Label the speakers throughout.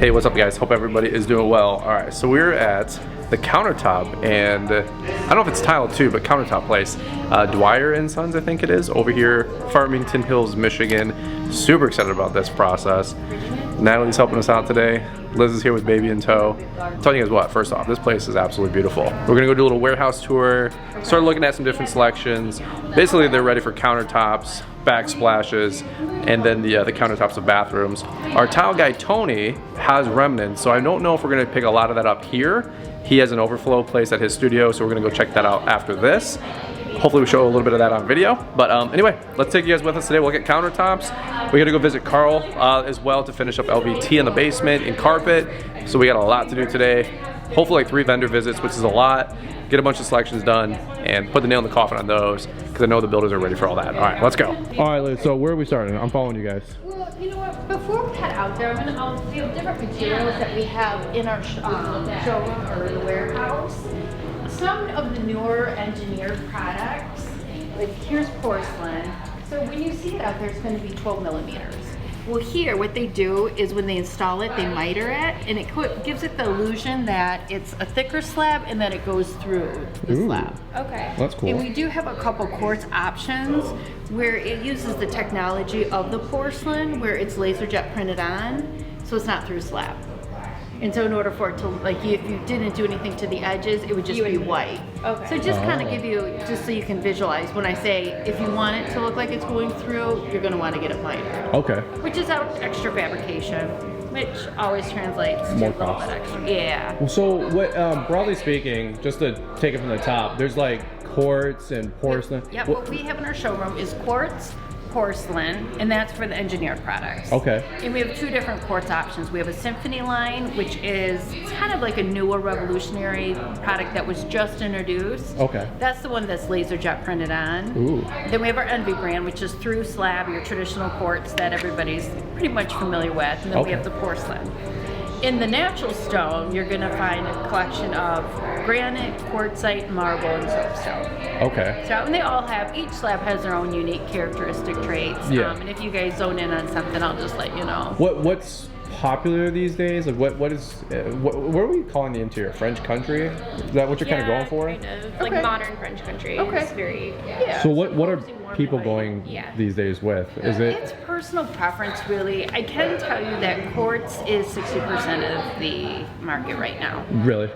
Speaker 1: Hey, what's up guys? Hope everybody is doing well. Alright, so we're at the Countertop, and I don't know if it's Tile 2, but Countertop place. Dywer Sons, I think it is, over here, Farmington Hills, Michigan. Super excited about this process. Natalie's helping us out today. Liz is here with baby in tow. I'm telling you guys what, first off, this place is absolutely beautiful. We're gonna go do a little warehouse tour, start looking at some different selections. Basically, they're ready for countertops, backsplashes, and then the countertops of bathrooms. Our tile guy, Tony, has remnants, so I don't know if we're gonna pick a lot of that up here. He has an overflow place at his studio, so we're gonna go check that out after this. Hopefully we show a little bit of that on video. But anyway, let's take you guys with us today. We'll look at countertops. We gotta go visit Carl as well to finish up LVT in the basement and carpet. So we got a lot to do today. Hopefully like 3 vendor visits, which is a lot. Get a bunch of selections done and put the nail in the coffin on those, because I know the builders are ready for all that. All right, let's go. All right, Liz, so where are we starting? I'm following you guys.
Speaker 2: Well, you know what, before we head out there, we have different materials that we have in our showroom or the warehouse. Some of the newer engineered products, like here's porcelain. So when you see it out there, it's going to be 12 millimeters. Well, here, what they do is when they install it, they miter it, and it gives it the illusion that it's a thicker slab and that it goes through the slab.
Speaker 3: Okay.
Speaker 1: That's cool.
Speaker 2: And we do have a couple quartz options where it uses the technology of the porcelain, where it's laser jet printed on, so it's not through slab. And so in order for it to, like, if you didn't do anything to the edges, it would just be white.
Speaker 3: Okay.
Speaker 2: So just kind of give you, just so you can visualize, when I say, if you want it to look like it's going through, you're going to want to get it mitered.
Speaker 1: Okay.
Speaker 2: Which is extra fabrication, which always translates to a little bit extra. Yeah.
Speaker 1: So what, broadly speaking, just to take it from the top, there's like quartz and porcelain.
Speaker 2: Yep, what we have in our showroom is quartz, porcelain, and that's for the engineered products.
Speaker 1: Okay.
Speaker 2: And we have 2 different quartz options. We have a symphony line, which is kind of like a newer revolutionary product that was just introduced.
Speaker 1: Okay.
Speaker 2: That's the one that's laser jet printed on.
Speaker 1: Ooh.
Speaker 2: Then we have our Envy brand, which is through slab, your traditional quartz that everybody's pretty much familiar with. And then we have the porcelain. In the natural stone, you're going to find a collection of granite, quartzite, marble, and soapstone.
Speaker 1: Okay.
Speaker 2: So, and they all have, each slab has their own unique characteristic traits.
Speaker 1: Yeah.
Speaker 2: And if you guys zone in on something, I'll just let you know.
Speaker 1: What's popular these days? Like what is what are we calling the interior? French country? Is that what you're kind of going for?
Speaker 3: Kind of. Like modern French country.
Speaker 2: Okay.
Speaker 3: It's very,
Speaker 2: Yeah.
Speaker 1: So what are
Speaker 3: cozy, warm
Speaker 1: people
Speaker 3: and
Speaker 1: going
Speaker 3: light.
Speaker 1: these days with? Is it?
Speaker 2: It's personal preference, really. I can tell you that quartz is 60% of the market right now.
Speaker 1: Really?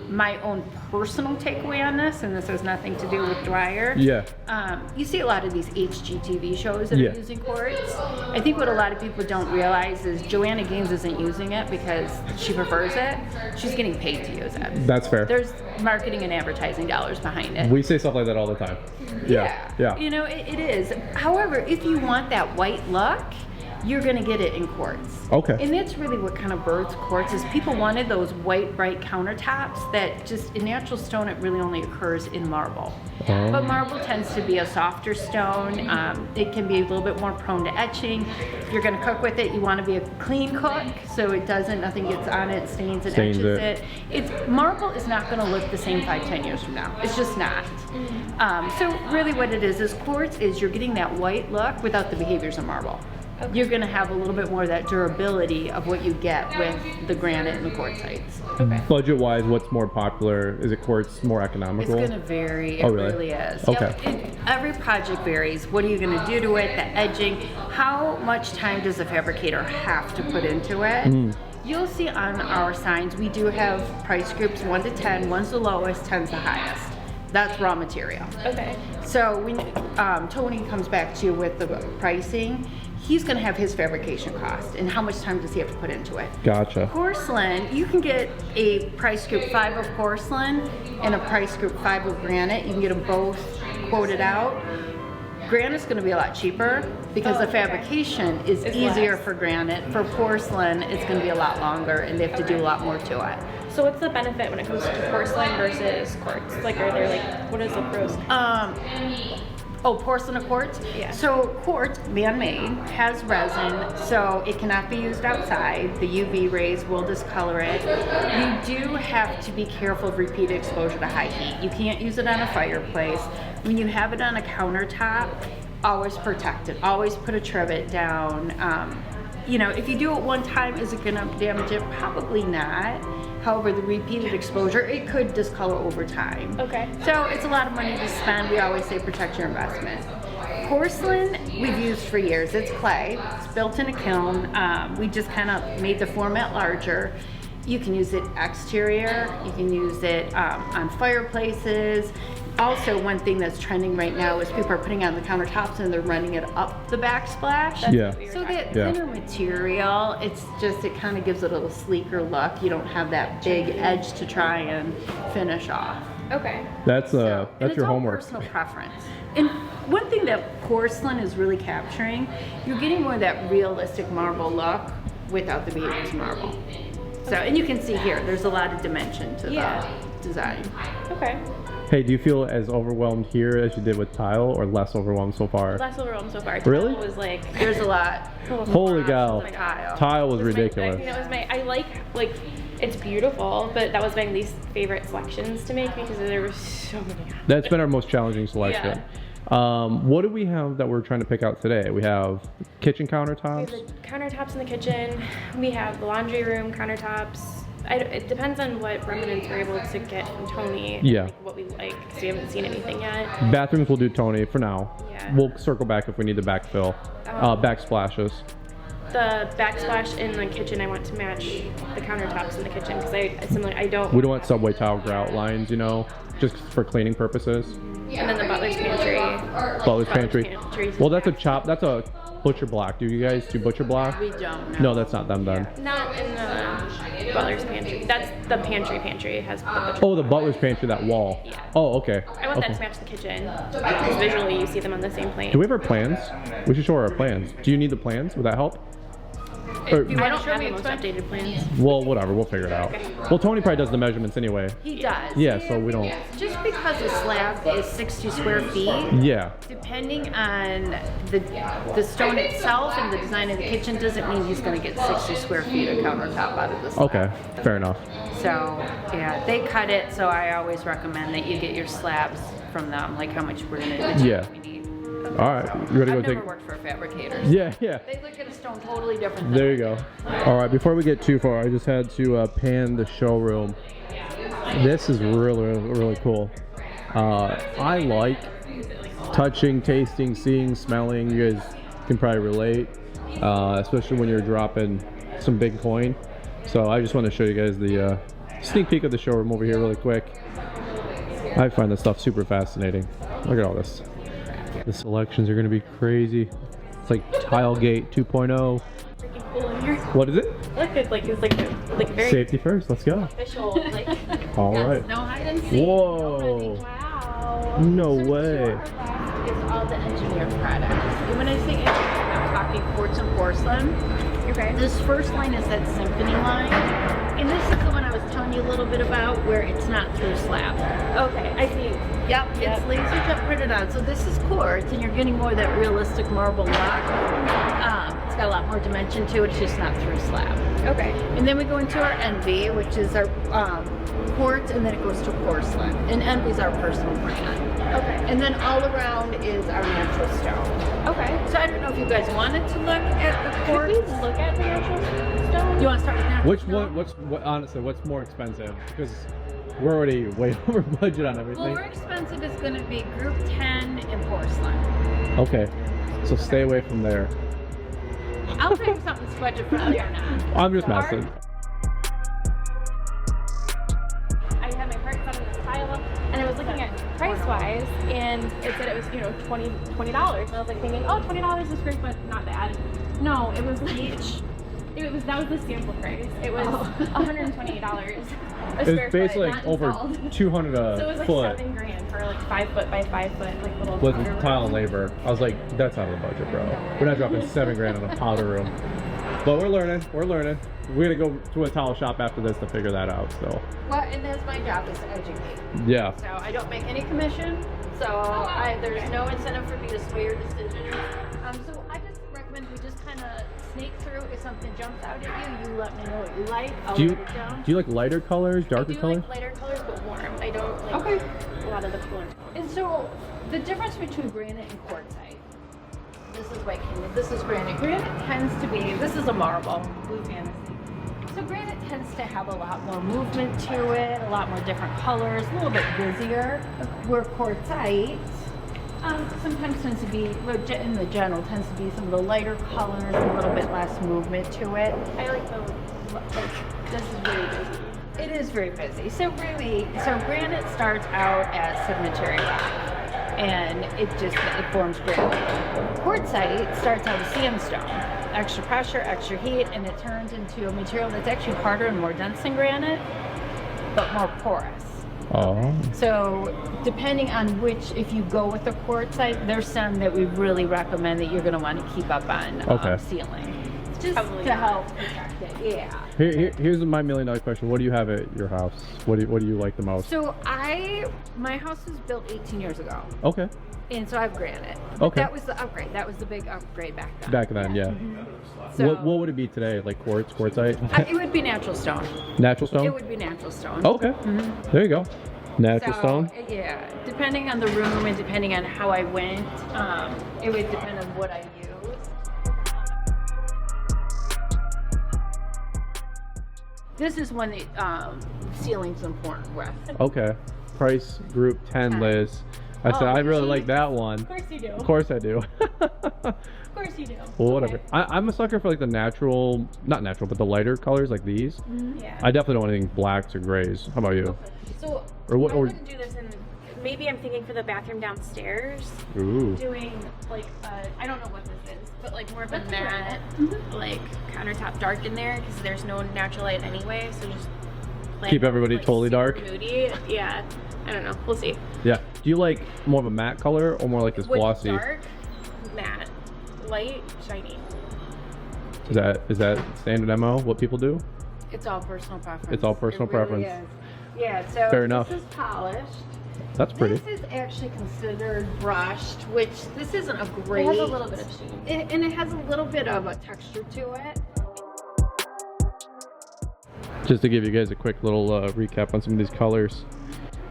Speaker 2: My own personal takeaway on this, and this has nothing to do with Dywer.
Speaker 1: Yeah.
Speaker 2: You see a lot of these HGTV shows that are using quartz. I think what a lot of people don't realize is Joanna Gaines isn't using it because she prefers it. She's getting paid to use it.
Speaker 1: That's fair.
Speaker 2: There's marketing and advertising dollars behind it.
Speaker 1: We say stuff like that all the time. Yeah.
Speaker 2: You know, it is. However, if you want that white look, you're going to get it in quartz.
Speaker 1: Okay.
Speaker 2: And that's really what kind of births quartz is. People wanted those white, bright countertops that just, in natural stone, it really only occurs in marble.
Speaker 1: Oh.
Speaker 2: But marble tends to be a softer stone. It can be a little bit more prone to etching. If you're going to cook with it, you want to be a clean cook, so it doesn't, nothing gets on it, stains and etches it. Marble is not going to look the same 5-10 years from now. It's just not. So really what it is quartz is you're getting that white look without the behaviors of marble. Okay. You're going to have a little bit more of that durability of what you get with the granite and the quartzites.
Speaker 3: Okay.
Speaker 1: Budget-wise, what's more popular? Is it quartz more economical?
Speaker 2: It's going to vary. It really is.
Speaker 1: Okay.
Speaker 2: Yep. Every project varies. What are you going to do to it? The edging. How much time does the fabricator have to put into it? You'll see on our signs, we do have price groups 1 to 10. 1's the lowest, 10's the highest. That's raw material.
Speaker 3: Okay.
Speaker 2: So when Tony comes back to you with the pricing, he's going to have his fabrication cost and how much time does he have to put into it.
Speaker 1: Gotcha.
Speaker 2: Porcelain, you can get a price group 5 of porcelain and a price group 5 of granite. You can get them both quoted out. Granite's going to be a lot cheaper because the fabrication is easier for granite. For porcelain, it's going to be a lot longer and they have to do a lot more to it.
Speaker 3: So what's the benefit when it comes to porcelain versus quartz? Like, are there like, what is the pros?
Speaker 2: Porcelain or quartz?
Speaker 3: Yeah.
Speaker 2: So quartz, man-made, has resin, so it cannot be used outside. The UV rays will discolor it. You do have to be careful of repeated exposure to high heat. You can't use it on a fireplace. When you have it on a countertop, always protect it. Always put a trivet down. you know, if you do it one time, is it gonna damage it? Probably not. However, the repeated exposure, it could discolor over time.
Speaker 3: Okay.
Speaker 2: So it's a lot of money to spend. We always say protect your investment. Porcelain we've used for years. It's clay. It's built in a kiln. We just kind of made the format larger. You can use it exterior. You can use it on fireplaces. Also, one thing that's trending right now is people are putting it on the countertops and they're running it up the backsplash.
Speaker 1: Yeah.
Speaker 2: So that thinner material, it's just, it kind of gives it a little sleeker look. You don't have that big edge to try and finish off.
Speaker 3: Okay.
Speaker 1: That's
Speaker 2: And it's
Speaker 1: your
Speaker 2: all
Speaker 1: homework.
Speaker 2: personal preference. And one thing that porcelain is really capturing, you're getting more of that realistic marble look without the behaviors marble. So, and you can see here, there's a lot of dimension to the design.
Speaker 3: Okay.
Speaker 1: Hey, do you feel as overwhelmed here as you did with tile, or less overwhelmed so far?
Speaker 3: Less overwhelmed so far.
Speaker 1: Really?
Speaker 3: Tile was like,
Speaker 2: There's a lot.
Speaker 1: Holy cow.
Speaker 2: The tile.
Speaker 1: Tile was
Speaker 3: it was
Speaker 1: ridiculous.
Speaker 3: I like it's beautiful, but that was my least favorite selections to make because there were so many.
Speaker 1: That's been our most challenging selection. What do we have that we're trying to pick out today? We have kitchen
Speaker 3: We have
Speaker 1: countertops.
Speaker 3: the countertops in the kitchen. We have the laundry room countertops. It depends on what remnants we're able to get from Tony.
Speaker 1: Yeah.
Speaker 3: Like what we like, because we haven't seen anything yet.
Speaker 1: Bathrooms we'll do Tony for now.
Speaker 3: Yeah.
Speaker 1: We'll circle back if we need to backfill. Backsplashes.
Speaker 3: The backsplash in the kitchen, I want to match the countertops in the kitchen because I don't.
Speaker 1: We don't want subway tile grout lines, you know, just for cleaning purposes.
Speaker 3: And then the butler's pantry.
Speaker 1: Butler's pantry.
Speaker 3: Pantry's
Speaker 1: Well, that's a butcher block. Do you guys do butcher block?
Speaker 2: We don't know.
Speaker 1: No, that's not them then.
Speaker 3: Not in the butler's pantry. That's the pantry. Pantry has the butcher.
Speaker 1: Oh, the butler's pantry, that wall.
Speaker 3: Yeah.
Speaker 1: Oh, okay.
Speaker 3: I want that to match the kitchen because visually you see them on the same plane.
Speaker 1: Do we have our plans? We should show our plans. Do you need the plans? Would that help? Or-
Speaker 2: You
Speaker 3: I
Speaker 2: wanna
Speaker 3: don't
Speaker 2: show
Speaker 3: have
Speaker 2: me
Speaker 3: the most
Speaker 2: expense?
Speaker 3: updated plans.
Speaker 1: well, whatever. We'll figure it out.
Speaker 3: Okay.
Speaker 1: Well, Tony probably does the measurements anyway.
Speaker 2: He does.
Speaker 1: Yeah, so we don't.
Speaker 2: Just because the slab is 60 square feet,
Speaker 1: Yeah.
Speaker 2: depending on the stone itself and the design of the kitchen, doesn't mean he's going to get 60 square feet of countertop out of the slab.
Speaker 1: Okay. Fair enough.
Speaker 2: So, yeah, they cut it, so I always recommend that you get your slabs from them, like how much we're going to
Speaker 1: Yeah.
Speaker 2: we need.
Speaker 1: All right. You ready to
Speaker 2: I've
Speaker 1: go
Speaker 2: never
Speaker 1: take?
Speaker 2: worked for fabricators.
Speaker 1: Yeah. Yeah.
Speaker 2: They look at a stone totally different.
Speaker 1: There you go. All right, before we get too far, I just had to pan the showroom. This is really, really cool. I like touching, tasting, seeing, smelling. You guys can probably relate, especially when you're dropping some big coin. So I just want to show you guys the sneak peek of the showroom over here really quick. I find this stuff super fascinating. Look at all this. The selections are going to be crazy. It's like Tilegate 2.0.
Speaker 3: Freaking cool in here.
Speaker 1: What is it?
Speaker 3: Look, it's like very
Speaker 1: Safety first. Let's go.
Speaker 3: official. Like,
Speaker 1: All right.
Speaker 2: No hide and seek.
Speaker 1: Whoa.
Speaker 3: wow.
Speaker 1: No way.
Speaker 2: Is all the engineered products. And when I say engineered, I'm talking quartz and porcelain.
Speaker 3: Okay.
Speaker 2: This first line is that symphony line. And this is the one I was telling you a little bit about where it's not through slab.
Speaker 3: Okay, I see.
Speaker 2: Yep, it's laser jet printed on. So this is quartz and you're getting more of that realistic marble look. It's got a lot more dimension to it, it's just not through slab.
Speaker 3: Okay.
Speaker 2: And then we go into our Envy, which is our quartz, and then it goes to porcelain. And Envy's our personal brand.
Speaker 3: Okay.
Speaker 2: And then all around is our natural stone.
Speaker 3: Okay.
Speaker 2: So I don't know if you guys wanted to look at the
Speaker 3: Could we
Speaker 2: quartz.
Speaker 3: look at the actual stone?
Speaker 2: You want to start with natural
Speaker 1: Which
Speaker 2: stone?
Speaker 1: one? Honestly, what's more expensive? Because we're already way over budget on
Speaker 2: Well,
Speaker 1: everything.
Speaker 2: more expensive is going to be Group 10 and porcelain.
Speaker 1: Okay, so stay away from there.
Speaker 2: I'll tell you something's budget friendly or not.
Speaker 1: I'm just messing.
Speaker 3: I had my parts on this tile, and I was looking at price-wise, and it said it was, you know, $20. And I was like thinking, oh, $20 is great, but not bad. No, it was like, that was the sample price. It was $128 a square
Speaker 1: It's basically
Speaker 3: foot,
Speaker 1: like
Speaker 3: not
Speaker 1: over
Speaker 3: installed.
Speaker 1: 200
Speaker 3: So it was like
Speaker 1: foot
Speaker 3: $7,000 for like 5 foot by 5 foot, like little
Speaker 1: with
Speaker 3: powder room.
Speaker 1: tile and labor. I was like, that's out of the budget, bro. We're not dropping $7,000 on a powder room. But we're learning. We're learning. We're gonna go to a towel shop after this to figure that out. So
Speaker 2: Well, and that's my job, is to educate.
Speaker 1: yeah.
Speaker 2: So I don't make any commission, so there's no incentive for me to sway your decision. So I just recommend we just kind of snake through. If something jumps out at you, you let me know what you like. I'll
Speaker 1: Do you
Speaker 2: write it down.
Speaker 1: do you like lighter colors, darker
Speaker 3: I do
Speaker 1: colors?
Speaker 3: like lighter colors, but warm. I don't like a lot of the cooler.
Speaker 2: And so the difference between granite and quartzite. This is white candy. This is granite. Granite tends to be, this is a marble, blue fantasy. So granite tends to have a lot more movement to it, a lot more different colors, a little bit busier. Where quartzite sometimes tends to be, in the general, tends to be some of the lighter colors, a little bit less movement to it.
Speaker 3: I like the, this is really busy.
Speaker 2: It is very busy. So granite starts out as sedimentary rock, and it forms granite. Quartzite starts out as sandstone, extra pressure, extra heat, and it turns into a material that's actually harder and more dense than granite, but more porous.
Speaker 1: Oh.
Speaker 2: So depending on if you go with the quartzite, there's some that we really recommend that you're going to want to keep up on ceiling. Just
Speaker 3: Probably
Speaker 2: to
Speaker 3: not.
Speaker 2: help protect it, yeah.
Speaker 1: Here's my $1 million question. What do you have at your house? What do you like the most?
Speaker 2: So my house was built 18 years ago,
Speaker 1: Okay.
Speaker 2: and so I have granite. But
Speaker 1: Okay.
Speaker 2: that was the upgrade. That was the big upgrade back then.
Speaker 1: Back then, yeah.
Speaker 2: So
Speaker 1: What would it be today? Like quartzite?
Speaker 2: it would be natural stone.
Speaker 1: Natural stone?
Speaker 2: It would be natural stone.
Speaker 1: Okay. There you go. Natural
Speaker 2: So,
Speaker 1: stone.
Speaker 2: yeah, depending on the room and depending on how I went, it would depend on what I used. This is one that ceiling's important with.
Speaker 1: Okay. Price group 10, Liz. I said,
Speaker 2: Oh,
Speaker 1: I really
Speaker 2: geez.
Speaker 1: like that one.
Speaker 3: Of course you do.
Speaker 1: Of course I do.
Speaker 3: Of course you do.
Speaker 1: Well, whatever.
Speaker 3: Okay.
Speaker 1: I'm a sucker for like the natural, not natural, but the lighter colors like these.
Speaker 3: Yeah.
Speaker 1: I definitely don't want anything blacks or grays. How about you?
Speaker 3: So
Speaker 1: Or what-
Speaker 3: I
Speaker 1: or-
Speaker 3: wouldn't do this in. Maybe I'm thinking for the bathroom downstairs,
Speaker 1: Ooh.
Speaker 3: doing like I don't know what this is, but like more of a
Speaker 2: That's
Speaker 3: matte, like countertop dark in there because there's no natural light anyway. So just plan
Speaker 1: Keep
Speaker 3: on,
Speaker 1: everybody
Speaker 3: like,
Speaker 1: totally
Speaker 3: super
Speaker 1: dark?
Speaker 3: Moody. Yeah. I don't know. We'll see.
Speaker 1: Yeah. Do you like more of a matte color or more like this
Speaker 3: With
Speaker 1: glossy?
Speaker 3: dark, matte, light, shiny.
Speaker 1: Is that standard MO? What people do?
Speaker 2: It's all personal preference.
Speaker 1: It's all personal
Speaker 2: It really
Speaker 1: preference.
Speaker 2: is. Yeah, so
Speaker 1: Fair enough.
Speaker 2: this is polished.
Speaker 1: That's pretty.
Speaker 2: This is actually considered brushed, which this isn't a great.
Speaker 3: It has a little bit of sheen.
Speaker 2: And it has a little bit of a texture to it.
Speaker 1: Just to give you guys a quick little recap on some of these colors.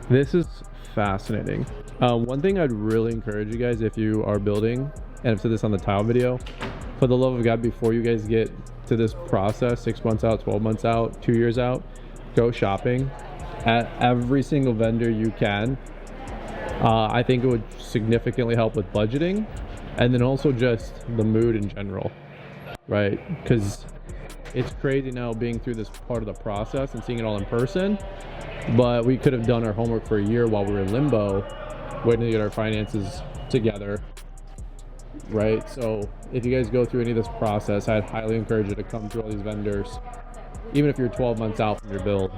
Speaker 1: This is fascinating. One thing I'd really encourage you guys if you are building, and I've said this on the tile video, for the love of God, before you guys get to this process, 6 months out, 12 months out, 2 years out, go shopping at every single vendor you can. I think it would significantly help with budgeting, and then also just the mood in general, right? Because it's crazy now being through this part of the process and seeing it all in person, but we could have done our homework for a year while we were in limbo, waiting to get our finances together, right? So if you guys go through any of this process, I'd highly encourage you to come through all these vendors, even if you're 12 months out from your build.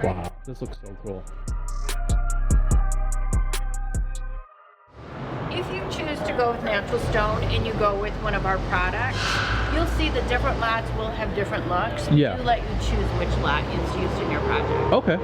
Speaker 1: Wow, this looks so cool.
Speaker 2: If you choose to go with natural stone and you go with one of our products, you'll see the different lots will have different looks.
Speaker 1: Yeah.
Speaker 2: We let you choose which lot is used in your project.
Speaker 1: Okay,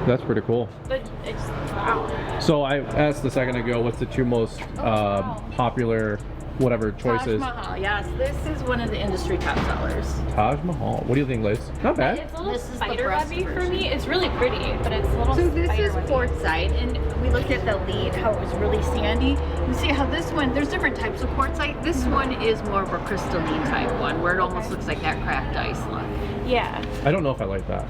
Speaker 1: that's pretty cool.
Speaker 3: But it's wow.
Speaker 1: So I asked a second ago, what's the two most popular whatever choices?
Speaker 2: Taj Mahal, yes. This is one of the industry top sellers.
Speaker 1: Taj Mahal. What do you think, Liz? Not bad.
Speaker 3: It's a little
Speaker 2: This is the
Speaker 3: spider
Speaker 2: breast
Speaker 3: webby for
Speaker 2: version.
Speaker 3: me. It's really pretty, but it's a little
Speaker 2: So this
Speaker 3: spider
Speaker 2: is
Speaker 3: webby.
Speaker 2: quartzite, and we looked at the lead, how it was really sandy. You see how this one, there's different types of quartzite. This one is more of a crystalline type one, where it almost looks like that cracked ice look.
Speaker 3: Yeah.
Speaker 1: I don't know if I like that.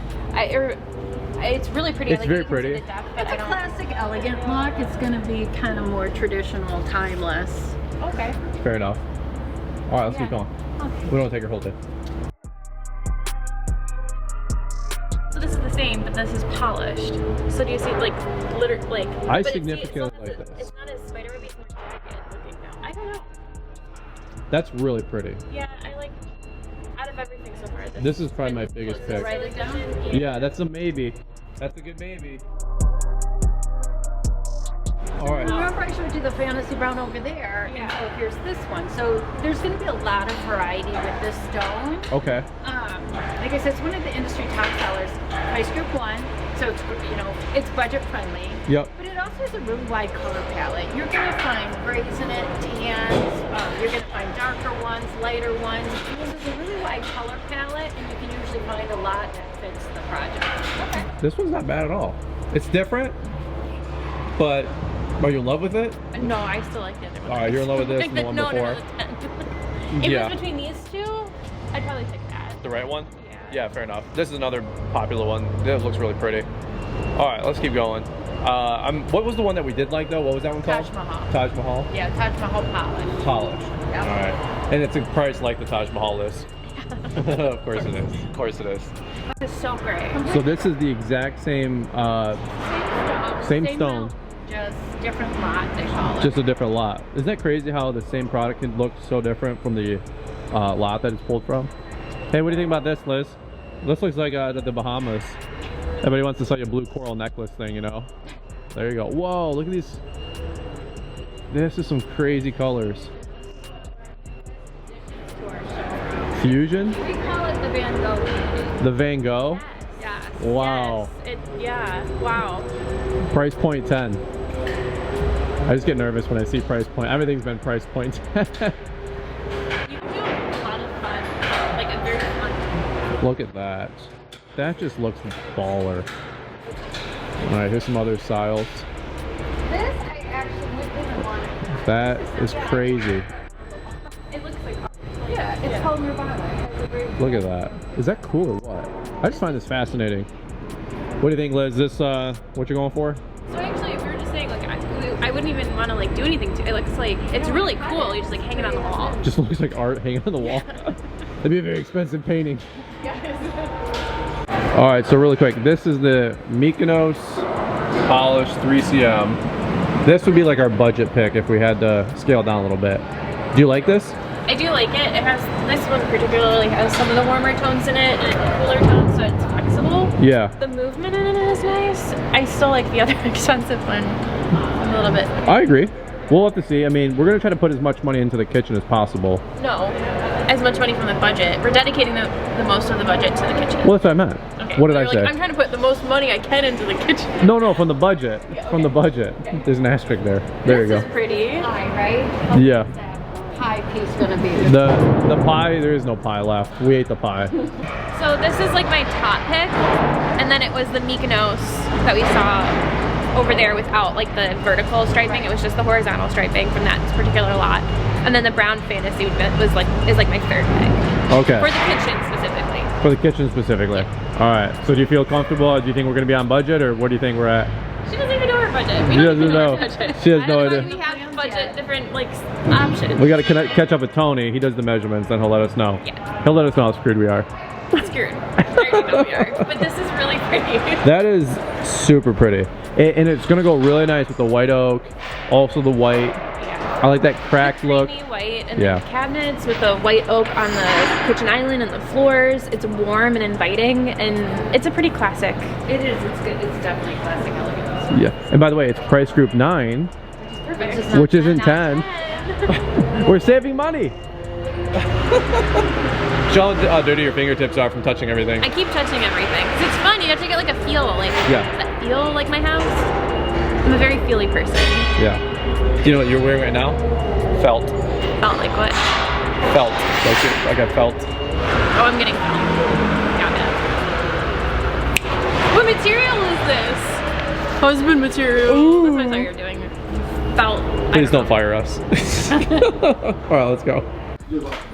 Speaker 3: It's really pretty.
Speaker 1: It's
Speaker 3: I like
Speaker 1: very
Speaker 3: you can see
Speaker 1: pretty.
Speaker 3: the depth, but
Speaker 2: It's
Speaker 3: I
Speaker 2: a
Speaker 3: don't-
Speaker 2: classic, elegant look. It's going to be kind of more traditional, timeless.
Speaker 3: Okay.
Speaker 1: Fair enough. All right, let's keep
Speaker 3: Yeah.
Speaker 1: going.
Speaker 3: Okay.
Speaker 1: We don't want to take our whole day.
Speaker 3: So this is the same, but this is polished. So do you see like like?
Speaker 1: I
Speaker 3: but
Speaker 1: significantly
Speaker 3: it's
Speaker 1: like this.
Speaker 3: It's not as spider webby, it's more jagged looking now. I don't know.
Speaker 1: That's really pretty.
Speaker 3: Yeah, I like out of everything so far.
Speaker 1: This is probably my biggest
Speaker 3: Let's
Speaker 1: pick.
Speaker 3: write it down.
Speaker 1: Yeah, that's a maybe. That's a good maybe. All right.
Speaker 2: Remember I showed you the fantasy brown over there?
Speaker 3: Yeah.
Speaker 2: And so here's this one. So there's going to be a lot of variety with this stone.
Speaker 1: Okay.
Speaker 2: Like I said, it's one of the industry top sellers. Price group 1, so it's, you know, it's budget friendly.
Speaker 1: Yep.
Speaker 2: But it also has a really wide color palette. You're going to find grays in it, tans, you're going to find darker ones, lighter ones. It uses a really wide color palette, and you can usually find a lot that fits the project. Okay.
Speaker 1: This one's not bad at all. It's different, but Are you in love with it?
Speaker 3: No, I still like the other one.
Speaker 1: Alright, you're in love with this
Speaker 3: Like
Speaker 1: and the one
Speaker 3: no,
Speaker 1: before?
Speaker 3: No, if
Speaker 1: Yeah.
Speaker 3: it was between these two, I'd probably pick that.
Speaker 1: The right one?
Speaker 3: Yeah.
Speaker 1: Yeah, fair enough. This is another popular one. This looks really pretty. Alright, let's keep going. What was the one that we did like though? What was that one called?
Speaker 2: Taj Mahal.
Speaker 1: Taj Mahal?
Speaker 2: Yeah, Taj Mahal polish.
Speaker 1: Polish.
Speaker 2: Yeah.
Speaker 1: Alright. And it's a price like the Taj Mahal is. Of course it is. Of course it is.
Speaker 3: It's so great.
Speaker 1: So this is the exact same same stone.
Speaker 2: Just different lot, they call it.
Speaker 1: Just a different lot. Isn't that crazy how the same product can look so different from the lot that it's pulled from? Hey, what do you think about this, Liz? This looks like the Bahamas. Everybody wants to sell you a blue coral necklace thing, you know? There you go. Whoa, look at these. This is some crazy colors. Fusion?
Speaker 3: We call it the Van Gogh.
Speaker 1: The Van Gogh?
Speaker 3: Yes.
Speaker 1: Wow.
Speaker 3: Yes. Yeah. Wow.
Speaker 1: Price point 10. I just get nervous when I see price point. Everything's been price point 10.
Speaker 3: You can do a lot of fun, like a very fun.
Speaker 1: Look at that. That just looks baller. Alright, here's some other styles.
Speaker 2: This I actually didn't want.
Speaker 1: That is crazy.
Speaker 3: It looks like.
Speaker 2: Yeah, it's called Nirvana.
Speaker 1: Look at that. Is that cool or what? I just find this fascinating. What do you think, Liz? This what you're going for?
Speaker 3: So actually, if we were just saying, like, I wouldn't even want to like do anything to it. It looks like it's really cool. You just like hang it on the wall.
Speaker 1: Just looks like art hanging on the wall. That'd be a very expensive painting. Alright, so really quick, this is the Mykonos Polished 3cm. This would be like our budget pick if we had to scale down a little bit. Do you like this?
Speaker 3: I do like it. It has, this one particularly has some of the warmer tones in it and cooler tones, so it's flexible.
Speaker 1: Yeah.
Speaker 3: The movement in it is nice. I still like the other expensive one a little bit.
Speaker 1: I agree. We'll have to see. I mean, we're going to try to put as much money into the kitchen as possible.
Speaker 3: No, as much money from the budget. We're dedicating the most of the budget to the kitchen.
Speaker 1: Well, that's what I meant.
Speaker 3: Okay,
Speaker 1: What did
Speaker 3: so
Speaker 1: I
Speaker 3: you're
Speaker 1: say?
Speaker 3: like, I'm trying to put the most money I can into the kitchen.
Speaker 1: No, from the budget.
Speaker 3: Yeah, okay.
Speaker 1: From the budget.
Speaker 3: Okay.
Speaker 1: There's an asterisk there. There you
Speaker 3: This
Speaker 1: go.
Speaker 3: is pretty.
Speaker 2: Pie, right?
Speaker 1: Yeah.
Speaker 2: Pie piece gonna be.
Speaker 1: The pie, there is no pie left. We ate the pie.
Speaker 3: So this is like my top pick, and then it was the Mykonos that we saw over there without like the vertical striping. It was just the horizontal striping from that particular lot. And then the brown fantasy is like my third pick.
Speaker 1: Okay.
Speaker 3: For the kitchen specifically.
Speaker 1: For the kitchen specifically. All right. So do you feel comfortable? Do you think we're going to be on budget, or what do you think we're at?
Speaker 3: She doesn't even know her budget. We
Speaker 1: She
Speaker 3: don't even
Speaker 1: doesn't
Speaker 3: know
Speaker 1: know.
Speaker 3: our budget.
Speaker 1: She has no
Speaker 3: I don't know
Speaker 1: idea.
Speaker 3: if we have budget different like options.
Speaker 1: We got to catch up with Tony. He does the measurements, then he'll let us know.
Speaker 3: Yeah.
Speaker 1: He'll let us know how screwed we are.
Speaker 3: Screwed. I already know we are. But this is really pretty.
Speaker 1: That is super pretty. And it's going to go really nice with the white oak, also the white.
Speaker 3: Yeah.
Speaker 1: I like that cracked
Speaker 3: The
Speaker 1: look.
Speaker 3: creamy white and
Speaker 1: Yeah.
Speaker 3: the cabinets with the white oak on the kitchen island and the floors. It's warm and inviting, and it's a pretty classic.
Speaker 2: It is. It's good. It's definitely classic elegance.
Speaker 1: Yeah. And by the way, it's price group 9,
Speaker 3: Perfect.
Speaker 1: which isn't 10. We're saving money. Show how dirty your fingertips are from touching everything.
Speaker 3: I keep touching everything because it's fun. You have to get like a feel. Like,
Speaker 1: Yeah.
Speaker 3: does that feel like my house? I'm a very feely person.
Speaker 1: Yeah. Do you know what you're wearing right now? Felt.
Speaker 3: Felt like what?
Speaker 1: Felt. Like I felt.
Speaker 3: Oh, I'm getting felt. Got it. What material is this? Husband material.
Speaker 1: Ooh.
Speaker 3: That's what I thought you were doing. Felt.
Speaker 1: Please don't fire us. All right, let's go.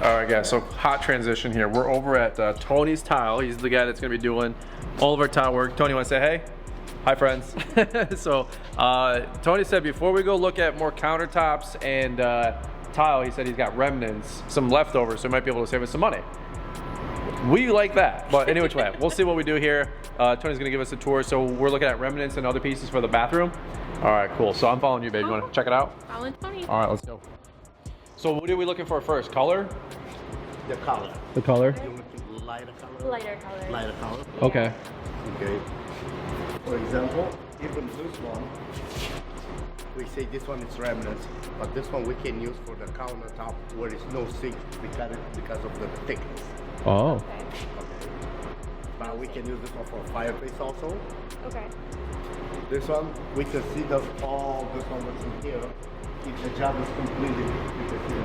Speaker 1: All right, guys, so hot transition here. We're over at Tony's Tile. He's the guy that's gonna be doing all of our tile work. Tony, wanna say hey? Hi, friends. So Tony said before we go look at more countertops and tile, he said he's got remnants, some leftovers, so he might be able to save us some money. We like that, but anyway, we'll see what we do here. Tony's gonna give us a tour, so we're looking at remnants and other pieces for the bathroom. All right, cool. So I'm following you, babe. You wanna check it out?
Speaker 3: Following Tony.
Speaker 1: All right, let's go. So what are we looking for first? Color?
Speaker 4: The color.
Speaker 1: The color?
Speaker 4: You want to lighter color?
Speaker 3: Lighter color.
Speaker 4: Lighter color.
Speaker 1: Okay.
Speaker 4: Okay. For example, even this one, we say this one is remnants, but this one we can use for the countertop where there's no sink because of the thickness.
Speaker 1: Oh.
Speaker 3: Okay.
Speaker 4: Okay. But we can use this one for fireplace also.
Speaker 3: Okay.
Speaker 4: This one, we can see the all this one that's in here. If the job is completed, you can see the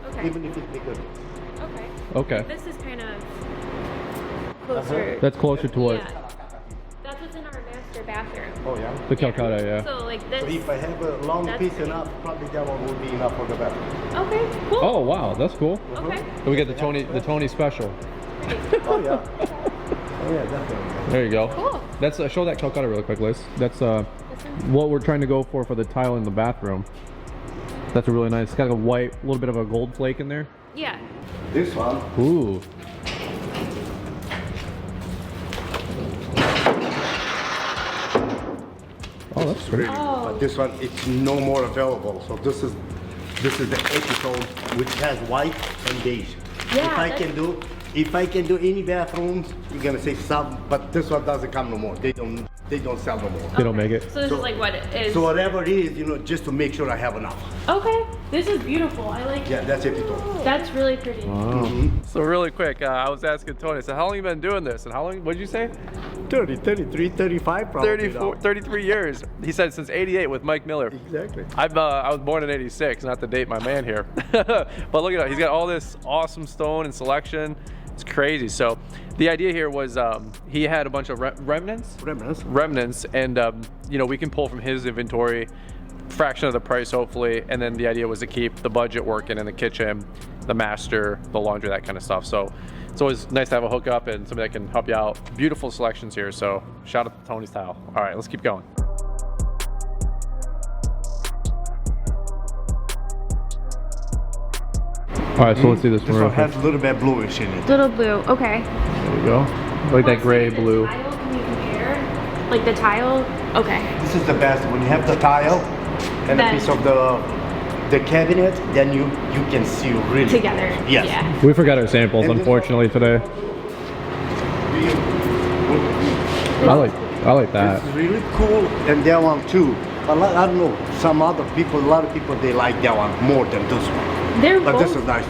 Speaker 3: Okay.
Speaker 4: even if it's bigger.
Speaker 3: Okay.
Speaker 1: Okay.
Speaker 3: This is kind of closer.
Speaker 1: That's closer to what?
Speaker 3: Yeah. That's what's in our master master bathroom.
Speaker 4: Oh yeah.
Speaker 1: The Calcutta, yeah.
Speaker 3: So like this.
Speaker 4: So if I have a long
Speaker 3: That's
Speaker 4: piece
Speaker 3: pretty.
Speaker 4: enough, probably that one will be enough for the bathroom.
Speaker 3: Okay, cool.
Speaker 1: Oh wow, that's cool.
Speaker 3: Okay.
Speaker 1: And we get the Tony special.
Speaker 4: Oh yeah. Oh yeah, definitely.
Speaker 1: There you go.
Speaker 3: Cool.
Speaker 1: That's show that Calcutta really quick, Liz. That's what we're trying to go for the tile in the bathroom. That's a really nice. It's got a white, a little bit of a gold flake in there.
Speaker 3: Yeah.
Speaker 4: This one.
Speaker 1: Ooh. Oh, that's great.
Speaker 3: Oh.
Speaker 4: But this one, it's no more available. So this is the episode which has white and beige.
Speaker 3: Yeah,
Speaker 4: If I can do any bathrooms, you're gonna say some, but this one doesn't come no more. They don't sell no more.
Speaker 1: They don't make it.
Speaker 3: So this is like what it is.
Speaker 4: So whatever it is, you know, just to make sure I have enough.
Speaker 3: Okay. This is beautiful. I like
Speaker 4: Yeah, that's episode.
Speaker 3: That's really pretty.
Speaker 1: So really quick, I was asking Tony, so how long you been doing this? And how long, what did you say?
Speaker 4: 30, 33, 35 probably.
Speaker 1: 34, 33 years. He said since 88 with Mike Miller.
Speaker 4: Exactly.
Speaker 1: I was born in 86, not to date my man here. But look at that, he's got all this awesome stone and selection. It's crazy. So the idea here was he had a bunch of remnants, and you know, we can pull from his inventory, fraction of the price hopefully, and then the idea was to keep the budget working in the kitchen, the master, the laundry, that kind of stuff. So it's always nice to have a hookup and somebody that can help you out. Beautiful selections here, so shout out to Tony's Tile. All right, let's keep going. All right, so let's see this one.
Speaker 4: This one has a little bit bluish in it.
Speaker 3: Little blue. Okay.
Speaker 1: There you go. Like that gray, blue.
Speaker 3: The tile, can you compare? Like the tile? Okay.
Speaker 4: This is the best. When you have the tile and a
Speaker 3: Then-
Speaker 4: piece of the cabinet, then you can see really
Speaker 3: Together.
Speaker 4: Yes.
Speaker 3: Yeah.
Speaker 1: We forgot our samples,
Speaker 4: And this
Speaker 1: unfortunately, today. I like that.
Speaker 4: This is really cool, and that one too. But I don't know, a lot of people, they like that one more than this one.
Speaker 3: They're
Speaker 4: But
Speaker 3: both
Speaker 4: this is nice.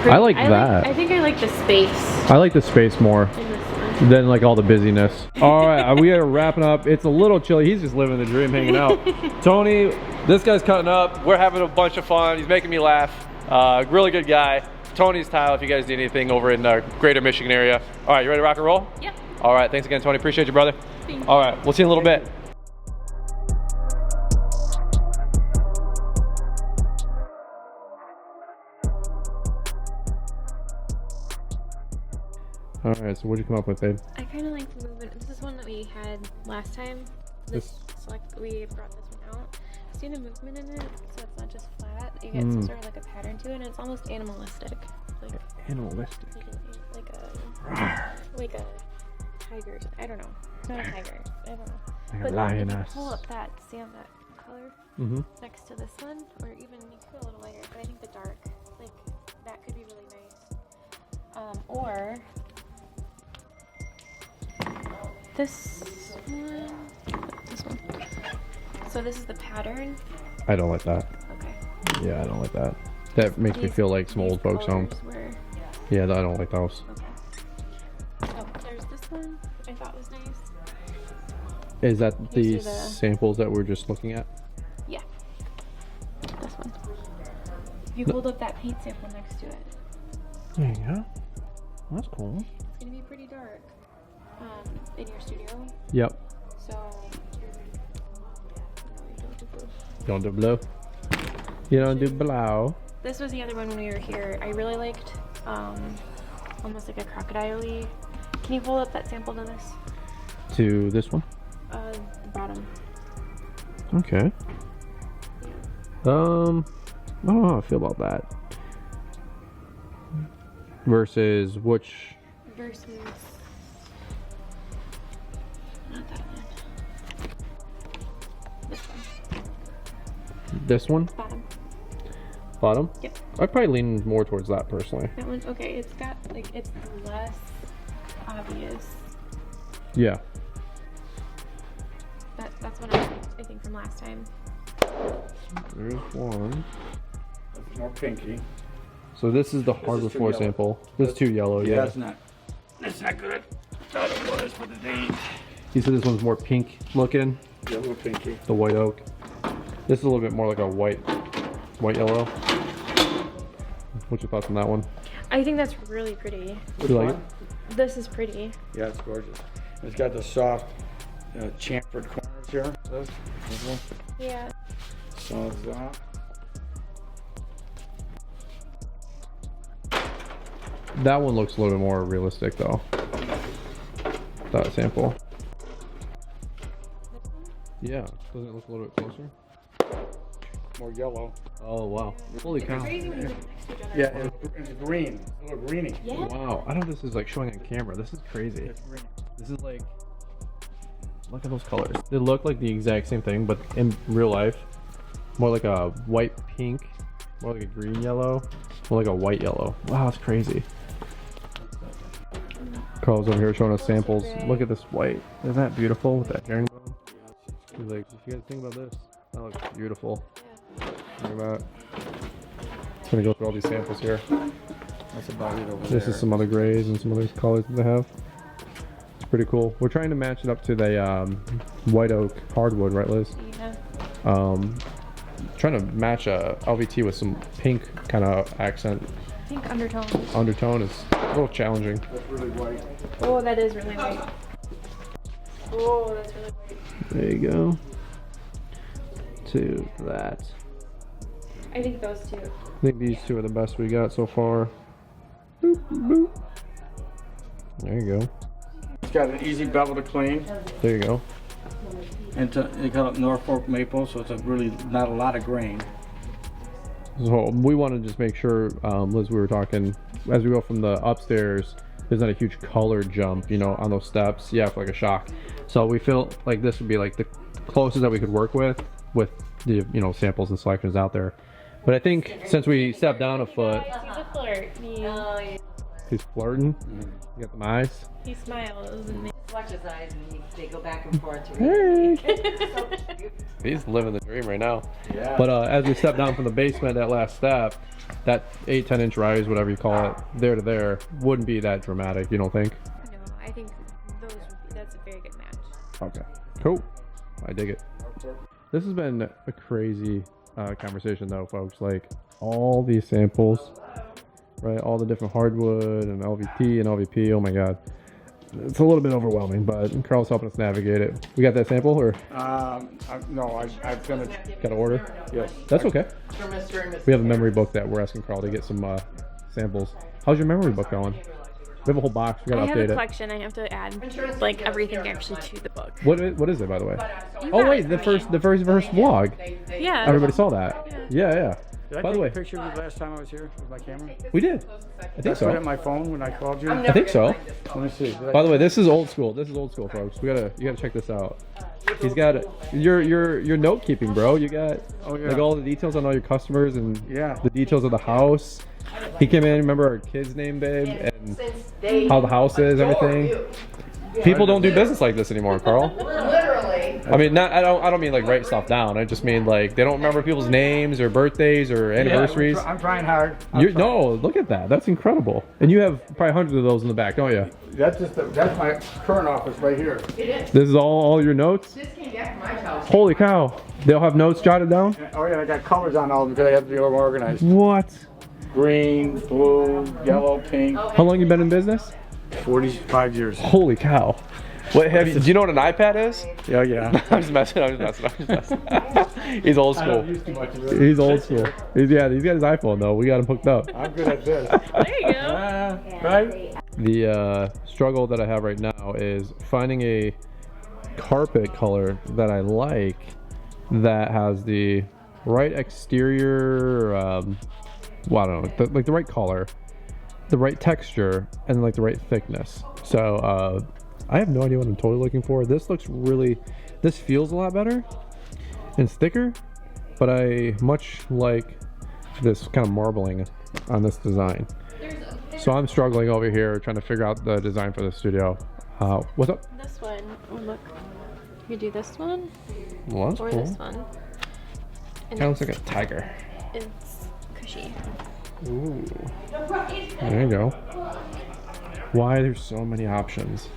Speaker 3: pretty.
Speaker 1: I like that.
Speaker 3: I think I like the space
Speaker 1: I like the space more
Speaker 3: in this one.
Speaker 1: than like all the busyness. All right, we are wrapping up. It's a little chilly. He's just living the dream, hanging out. Tony, this guy's cutting up. We're having a bunch of fun. He's making me laugh. Really good guy. Tony's Tile, if you guys need anything over in the greater Michigan area. All right, you ready to rock and roll?
Speaker 3: Yep.
Speaker 1: All right, thanks again, Tony. Appreciate you, brother.
Speaker 3: Thank you.
Speaker 1: All right, we'll see you in a little bit. All right, so what'd you come up with, babe?
Speaker 3: I kind of like the movement. This is one that we had last time. We brought this one out. See the movement in it? So it's not just flat. You get some sort of like a pattern to it, and it's almost animalistic. Like
Speaker 1: Animalistic.
Speaker 3: like a tiger. I don't know. Not a tiger. I don't know.
Speaker 1: Like a
Speaker 3: But
Speaker 1: lioness.
Speaker 3: if you pull up that, see on that color next to this one, or even you could go a little lighter. But I think the dark, like that, could be really nice. Or this one. This one. So this is the pattern.
Speaker 1: I don't like that.
Speaker 3: Okay.
Speaker 1: Yeah, I don't like that. That makes me feel like some old folks' homes. Yeah, I don't like those.
Speaker 3: Okay. Oh, there's this one. I thought was nice.
Speaker 1: Is that
Speaker 3: You
Speaker 1: the
Speaker 3: see the-
Speaker 1: samples that we're just looking at?
Speaker 3: Yeah. This one. If you hold up that paint sample next to it,
Speaker 1: There you go. That's cool.
Speaker 3: it's gonna be pretty dark. In your studio.
Speaker 1: Yep.
Speaker 3: So.
Speaker 1: Don't do blue. You don't do blue.
Speaker 3: This was the other one when we were here. I really liked almost like a crocodile-y. Can you hold up that sample to this?
Speaker 1: To this one?
Speaker 3: The bottom.
Speaker 1: Okay. I don't know how I feel about that. Versus which?
Speaker 3: Versus. Not that one. This one.
Speaker 1: This one?
Speaker 3: Bottom.
Speaker 1: Bottom?
Speaker 3: Yep.
Speaker 1: I'd probably lean more towards that personally.
Speaker 3: That one. Okay. It's got like it's less obvious.
Speaker 1: Yeah.
Speaker 3: That's what I think from last time.
Speaker 1: There's one.
Speaker 5: It's more pinky.
Speaker 1: So this is the hardwood
Speaker 5: too
Speaker 1: floor
Speaker 5: yellow.
Speaker 1: sample. This is too yellow, yeah.
Speaker 5: That's not good. Thought it was, but it ain't.
Speaker 1: You said this one's more pink looking,
Speaker 5: Yeah, a little pinky.
Speaker 1: the white oak. This is a little bit more like a white yellow. What's your thoughts on that one?
Speaker 3: I think that's really pretty.
Speaker 1: You like it?
Speaker 3: This is pretty.
Speaker 5: Yeah, it's gorgeous. It's got the soft
Speaker 6: chamfered corners here. This one.
Speaker 3: Yeah.
Speaker 6: So is that.
Speaker 1: That one looks a little bit more realistic though. That sample. Yeah, doesn't it look a little bit closer?
Speaker 6: More yellow.
Speaker 1: Oh wow. Holy cow.
Speaker 3: Crazy when you look next to each other.
Speaker 6: Yeah, it's green. It's a little greeny.
Speaker 3: Yeah.
Speaker 1: Wow. I don't know if this is like showing on camera. This is crazy.
Speaker 6: It's green.
Speaker 1: This is like, look at those colors. They look like the exact same thing, but in real life, more like a white pink, more like a green yellow, more like a white yellow. Wow, that's crazy. Carl's over here showing us samples. Look at this white. Isn't that beautiful with that herringbone? He's like, you guys think about this? That looks beautiful. Look at that. Just gonna go through all these samples here.
Speaker 6: That's about it over there.
Speaker 1: This is some other grays and some other colors that they have. It's pretty cool. We're trying to match it up to the white oak hardwood, right, Liz?
Speaker 3: Yeah.
Speaker 1: Trying to match a LVT with some pink kind of accent.
Speaker 3: Pink undertone.
Speaker 1: Undertone is a little challenging.
Speaker 6: That's really white.
Speaker 3: Oh, that is really white. Oh, that's really white.
Speaker 1: There you go. To that.
Speaker 3: I think those two.
Speaker 1: I think these two are the best we got so far. Boop, boop. There you go.
Speaker 6: It's got an easy bevel to clean.
Speaker 1: There you go.
Speaker 6: And they got Norfolk maple, so it's a really not a lot of grain.
Speaker 1: So we want to just make sure, Liz, we were talking, as we go from the upstairs, there's not a huge color jump, you know, on those steps. Yeah, for like a shock. So we feel like this would be like the closest that we could work with the, you know, samples and selections out there. But I think since we stepped down a foot,
Speaker 3: He's a flirt.
Speaker 1: he's flirting. You got them eyes.
Speaker 3: He smiles and
Speaker 7: Watch his eyes and they go back and forth.
Speaker 1: Hey. He's living the dream right now.
Speaker 6: Yeah.
Speaker 1: But as we step down from the basement, that last step, that 8-10 inch rise, whatever you call it, there to there, wouldn't be that dramatic. You don't think?
Speaker 3: No, I think that's a very good match.
Speaker 1: Okay. Cool. I dig it. This has been a crazy conversation though, folks. Like all these samples, right? All the different hardwood and LVT and LVP. Oh my God. It's a little bit overwhelming, but Carl's helping us navigate it. We got that sample, or
Speaker 6: No, I've finished.
Speaker 1: got to order?
Speaker 6: Yes.
Speaker 1: That's okay. We have a memory book that we're asking Carl to get some samples. How's your memory book going? We have a whole box. We
Speaker 3: I
Speaker 1: gotta
Speaker 3: have
Speaker 1: update
Speaker 3: a
Speaker 1: it.
Speaker 3: collection. I have to add like everything actually to the book.
Speaker 1: What is it, by the way?
Speaker 3: You
Speaker 1: Oh
Speaker 3: got
Speaker 1: wait,
Speaker 3: it.
Speaker 1: the first vlog.
Speaker 3: Yeah.
Speaker 1: Everybody saw that. Yeah.
Speaker 6: Did I
Speaker 1: By the
Speaker 6: take
Speaker 1: way,
Speaker 6: a picture of you last time I was here with my camera?
Speaker 1: we did. I think
Speaker 6: Put it
Speaker 1: so.
Speaker 6: on my phone when I called you.
Speaker 1: I think so.
Speaker 6: Let me see.
Speaker 1: By the way, this is old school. This is old school, folks. You gotta check this out. He's got your note keeping, bro. You got like all the details on all your customers and the details of the house. He came in. Remember our kid's name, babe, and how the house is, everything. People don't do business like this anymore, Carl.
Speaker 7: Literally.
Speaker 1: I mean, I don't mean like write stuff down. I just mean like they don't remember people's names or birthdays or anniversaries.
Speaker 6: I'm trying hard.
Speaker 1: No, look at that. That's incredible. And you have probably hundreds of those in the back, don't you?
Speaker 6: That's my current office right here.
Speaker 1: This is all your notes?
Speaker 7: This came back from my house.
Speaker 1: Holy cow. They'll have notes jotted down?
Speaker 6: Oh yeah, I got colors on all of them because I have to be more organized.
Speaker 1: What?
Speaker 6: Green, blue, yellow, pink.
Speaker 1: How long you been in business?
Speaker 6: 45 years.
Speaker 1: Holy cow. What do you know what an iPad is?
Speaker 6: Yeah.
Speaker 1: I'm just messing. He's old
Speaker 6: I
Speaker 1: school.
Speaker 6: don't use too much of it.
Speaker 1: He's old school. He's got his iPhone though. We got him hooked up.
Speaker 6: I'm good at this.
Speaker 3: There you go.
Speaker 6: Right?
Speaker 1: The struggle that I have right now is finding a carpet color that I like that has the right exterior, well, I don't know, like the right color, the right texture, and like the right thickness. So I have no idea what I'm totally looking for. This feels a lot better and it's thicker, but I much like this kind of marbling on this design. So I'm struggling over here trying to figure out the design for the studio. What's up?
Speaker 3: This one. Oh, look. You do this one
Speaker 1: Well, that's
Speaker 3: or
Speaker 1: cool.
Speaker 3: this one. And
Speaker 1: Kind of looks like a tiger.
Speaker 3: it's cushy.
Speaker 1: Ooh. There you go. Why there's so many options.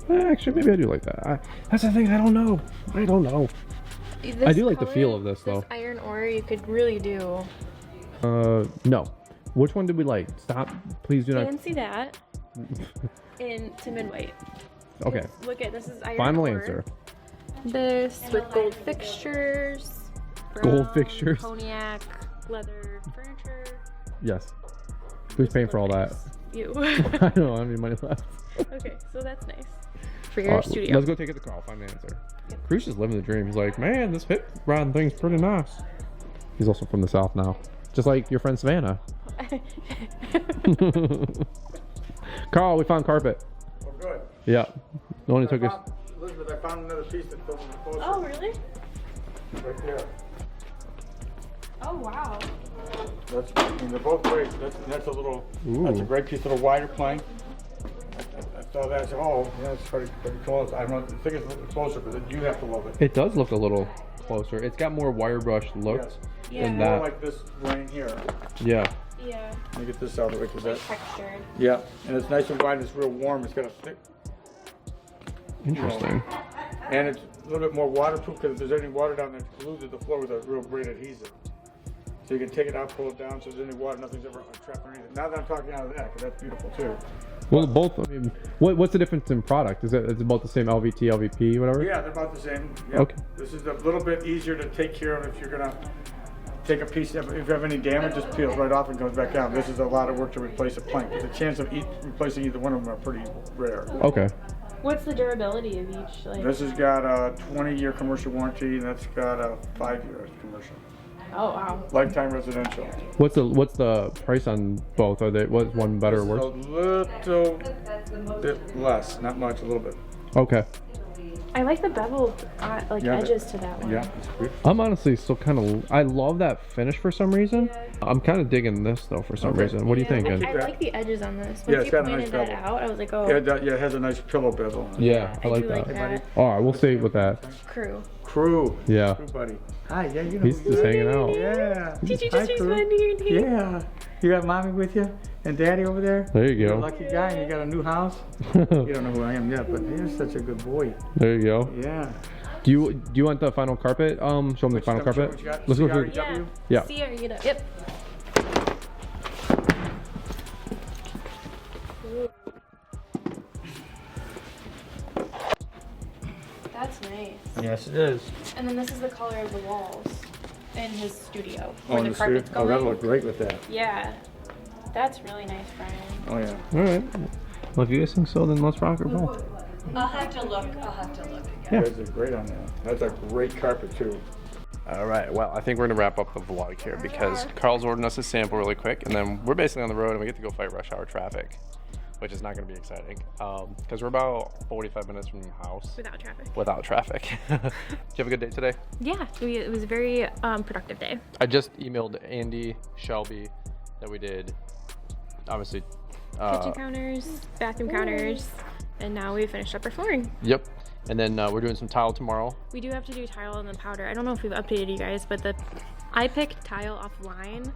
Speaker 1: Actually, maybe I do like that. That's the thing. I don't know. I do like the feel of this, though.
Speaker 3: This iron ore you could really do
Speaker 1: No. Which one did we like? Stop. Please do not.
Speaker 3: Fancy that. To mid-weight.
Speaker 1: Okay.
Speaker 3: Look at this is iron
Speaker 1: Final
Speaker 3: ore.
Speaker 1: answer.
Speaker 3: This with gold fixtures.
Speaker 1: Gold
Speaker 3: brown
Speaker 1: fixtures?
Speaker 3: Cognac, leather furniture.
Speaker 1: Yes. Who's paying for all that?
Speaker 3: You.
Speaker 1: I don't have any money left.
Speaker 3: Okay, so that's nice. For your studio.
Speaker 1: Let's go take it to Carl. Find an answer. Cruz is living the dream. He's like, man, this hip riding thing's pretty nice. He's also from the South now. Just like your friend Savannah. Carl, we found carpet.
Speaker 6: Oh, good.
Speaker 1: Yeah. It only took us.
Speaker 6: Elizabeth, I found another piece that fills in the closer.
Speaker 3: Oh, really?
Speaker 6: Right there.
Speaker 3: Oh, wow.
Speaker 6: That's, I mean, they're both great. That's a little, that's a great piece, a little wider plank. I saw that, I said, oh, yeah, it's pretty close. I don't know, I think it's a little closer, but you have to love it.
Speaker 1: It does look a little closer. It's got more wire brush look
Speaker 6: Yes.
Speaker 1: than
Speaker 6: More
Speaker 1: that.
Speaker 6: like this grain here.
Speaker 1: Yeah.
Speaker 3: Yeah.
Speaker 6: Let me get this out of the way, because that,
Speaker 3: Textured.
Speaker 6: yeah, and it's nice and wide, it's real warm, it's got a thick,
Speaker 1: Interesting.
Speaker 6: and it's a little bit more waterproof, because if there's any water down there, it's glued to the floor with a real great adhesive. So you can take it out, pull it down, so if there's any water, nothing's ever trapped underneath it. Now that I'm talking out of that, because that's beautiful too.
Speaker 1: Well, both. I mean, what's the difference in product? Is it about the same LVT, LVP, whatever?
Speaker 6: Yeah, they're about the same. Yeah.
Speaker 1: Okay.
Speaker 6: This is a little bit easier to take care of if you're gonna take a piece. If you have any damage, just peels right off and goes back out. This is a lot of work to replace a plank, but the chance of replacing either one of them are pretty rare.
Speaker 1: Okay.
Speaker 3: What's the durability of each? Like,
Speaker 6: This has got a 20-year commercial warranty, and that's got a 5-year commercial.
Speaker 3: oh, wow.
Speaker 6: Lifetime residential.
Speaker 1: What's the price on both? Are they what's one better or
Speaker 6: This
Speaker 1: worse?
Speaker 6: is a little bit less, not much, a little bit.
Speaker 1: Okay.
Speaker 3: I like the beveled
Speaker 6: Yeah,
Speaker 3: edges to that one.
Speaker 6: Yeah, it's good.
Speaker 1: I'm honestly still kind of. I love that finish for some reason. I'm kind of digging this though for some reason. What are you thinking?
Speaker 3: I like the edges on this.
Speaker 6: Yeah,
Speaker 3: Once
Speaker 6: it's
Speaker 3: you
Speaker 6: got a
Speaker 3: pointed
Speaker 6: nice
Speaker 3: that
Speaker 6: bevel.
Speaker 3: out, I was like, oh,
Speaker 6: Yeah, it has a nice pillow bevel.
Speaker 1: Yeah, I like
Speaker 3: do like
Speaker 1: that.
Speaker 3: that.
Speaker 1: All right, we'll stay with that.
Speaker 3: Crew.
Speaker 6: Crew.
Speaker 1: Yeah.
Speaker 6: Crew buddy. Hi, yeah, you know.
Speaker 1: He's just hanging out.
Speaker 6: Yeah.
Speaker 3: Did you
Speaker 6: Hi,
Speaker 3: just use
Speaker 6: Crew.
Speaker 3: my name?
Speaker 6: Yeah. You got mommy with you and daddy over there?
Speaker 1: There you
Speaker 6: You're a
Speaker 1: go.
Speaker 6: lucky guy and you got a new house? You don't know who I am yet, but you're such a good boy.
Speaker 1: There you go.
Speaker 6: Yeah.
Speaker 1: Do you want the final carpet? Show them the final carpet.
Speaker 6: What you got?
Speaker 1: Let's go through.
Speaker 6: CREW?
Speaker 1: Yeah.
Speaker 3: CREW. Yep. That's nice.
Speaker 6: Yes, it is.
Speaker 3: And then this is the color of the walls in his studio.
Speaker 6: Oh,
Speaker 3: Where
Speaker 6: in
Speaker 3: the
Speaker 6: the
Speaker 3: carpet's
Speaker 6: studio? Oh, that'll
Speaker 3: going.
Speaker 6: look great with that.
Speaker 3: Yeah. That's really nice, Brian.
Speaker 6: Oh, yeah.
Speaker 1: All right. Well, if you guys think so, then let's rock and roll.
Speaker 7: I'll have to look again.
Speaker 1: Yeah.
Speaker 6: You guys are great on that. That's a great carpet, too.
Speaker 1: All right. Well, I think we're gonna wrap up the vlog here because Carl's ordered us a sample really quick, and then we're basically on the road and we get to go fight rush hour traffic, which is not gonna be exciting because we're about 45 minutes from the house
Speaker 3: Without traffic.
Speaker 1: without traffic. Did you have a good day today?
Speaker 3: Yeah, it was a very productive day.
Speaker 1: I just emailed Andy, Shelby, that we did, obviously.
Speaker 3: Kitchen counters, bathroom counters, and now we finished up our flooring.
Speaker 1: Yep. And then we're doing some tile tomorrow.
Speaker 3: We do have to do tile and the powder. I don't know if we've updated you guys, but I picked tile offline,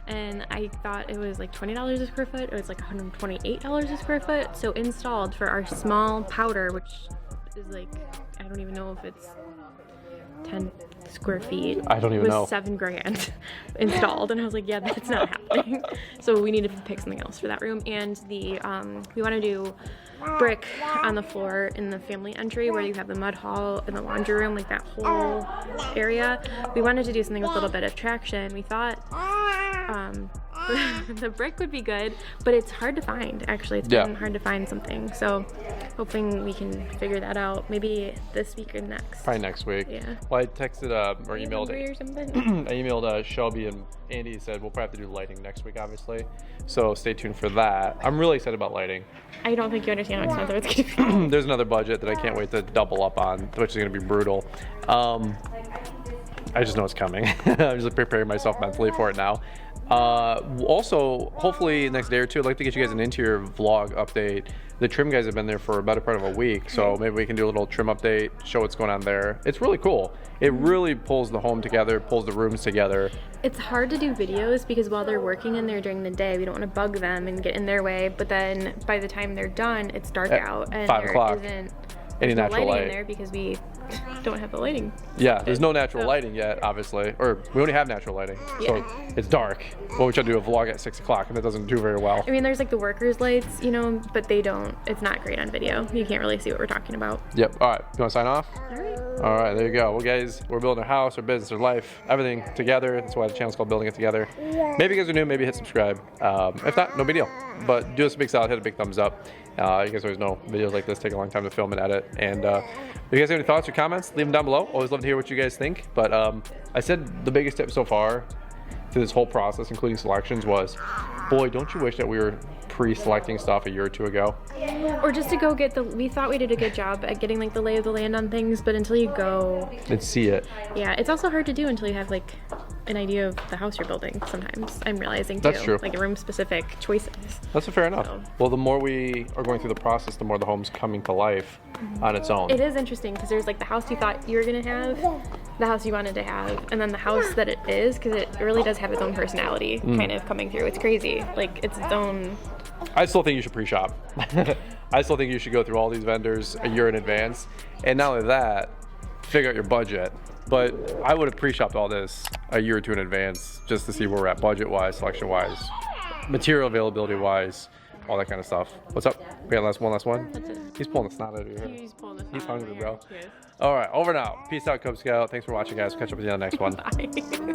Speaker 3: and I thought it was like $20 a square foot. It was like $128 a square foot. So installed for our small powder, which is like, I don't even know if it's 10 square feet.
Speaker 1: I don't even
Speaker 3: was
Speaker 1: know.
Speaker 3: $7,000 installed, and I was like, yeah, that's not happening. So we need to pick something else for that room. And the we want to do brick on the floor in the family entry where you have the mud hall and the laundry room, like that whole area. We wanted to do something with a little bit of traction. We thought the brick would be good, but it's hard to find, actually. It's been hard to find something. So hoping we can figure that out maybe this week or next.
Speaker 1: Probably next week.
Speaker 3: Yeah.
Speaker 1: Well, I texted or emailed
Speaker 3: Hungry or something?
Speaker 1: I emailed Shelby, and Andy said we'll probably have to do lighting next week, obviously. So stay tuned for that. I'm really excited about lighting.
Speaker 3: I don't think you understand how expensive it's going to be.
Speaker 1: There's another budget that I can't wait to double up on, which is going to be brutal. I just know it's coming. I'm just preparing myself mentally for it now. Also, hopefully next day or two, I'd like to get you guys an interior vlog update. The trim guys have been there for a better part of a week, so maybe we can do a little trim update, show what's going on there. It's really cool. It really pulls the home together, pulls the rooms together.
Speaker 3: It's hard to do videos because while they're working in there during the day, we don't want to bug them and get in their way. But then by the time they're done, it's dark
Speaker 1: At
Speaker 3: out and
Speaker 1: 5
Speaker 3: there
Speaker 1: o'clock.
Speaker 3: isn't
Speaker 1: any
Speaker 3: no
Speaker 1: natural
Speaker 3: lighting
Speaker 1: light.
Speaker 3: in there because we don't have the lighting.
Speaker 1: Yeah, there's no natural
Speaker 3: So-
Speaker 1: lighting yet, obviously, or we only have natural lighting, so
Speaker 3: Yeah.
Speaker 1: it's dark. Well, we try to do a vlog at 6 o'clock, and that doesn't do very well.
Speaker 3: I mean, there's like the workers' lights, you know, but they don't. It's not great on video. You can't really see what we're talking about.
Speaker 1: Yep. All right. You want to sign off?
Speaker 3: All right.
Speaker 1: All right. There you go. Well, guys, we're building our house, our business, our life, everything together. That's why the channel's called Building It Together. Maybe you guys are new. Maybe hit subscribe. If not, no big deal. But do us a big solid. Hit a big thumbs up. You guys always know videos like this take a long time to film and edit. And if you guys have any thoughts or comments, leave them down below. Always love to hear what you guys think. But I said the biggest tip so far through this whole process, including selections, was, boy, don't you wish that we were pre-selecting stuff a year or two ago?
Speaker 3: Or just to go get we thought we did a good job at getting like the lay of the land on things, but until you go,
Speaker 1: And see it.
Speaker 3: yeah, it's also hard to do until you have like an idea of the house you're building. Sometimes I'm realizing too,
Speaker 1: That's true.
Speaker 3: like room-specific choices.
Speaker 1: That's fair enough.
Speaker 3: So-
Speaker 1: Well, the more we are going through the process, the more the home's coming to life on its own.
Speaker 3: It is interesting because there's like the house you thought you were gonna have, the house you wanted to have, and then the house that it is, because it really does have its own personality kind of coming through. It's crazy, like it's its own.
Speaker 1: I still think you should pre-shop. I still think you should go through all these vendors a year in advance. And not only that, figure out your budget. But I would have pre-shopped all this a year or two in advance just to see where we're at budget-wise, selection-wise, material availability-wise, all that kind of stuff. What's up? We got one last one?
Speaker 3: That's it.
Speaker 1: He's pulling the snot out of your head.
Speaker 3: He's pulling this.
Speaker 1: He's
Speaker 3: out of
Speaker 1: hungry,
Speaker 3: my
Speaker 1: bro.
Speaker 3: hair.
Speaker 1: All right, over now. Peace out, Cub Scout. Thanks for watching, guys. Catch up with you on the next one.
Speaker 3: Yes. Bye.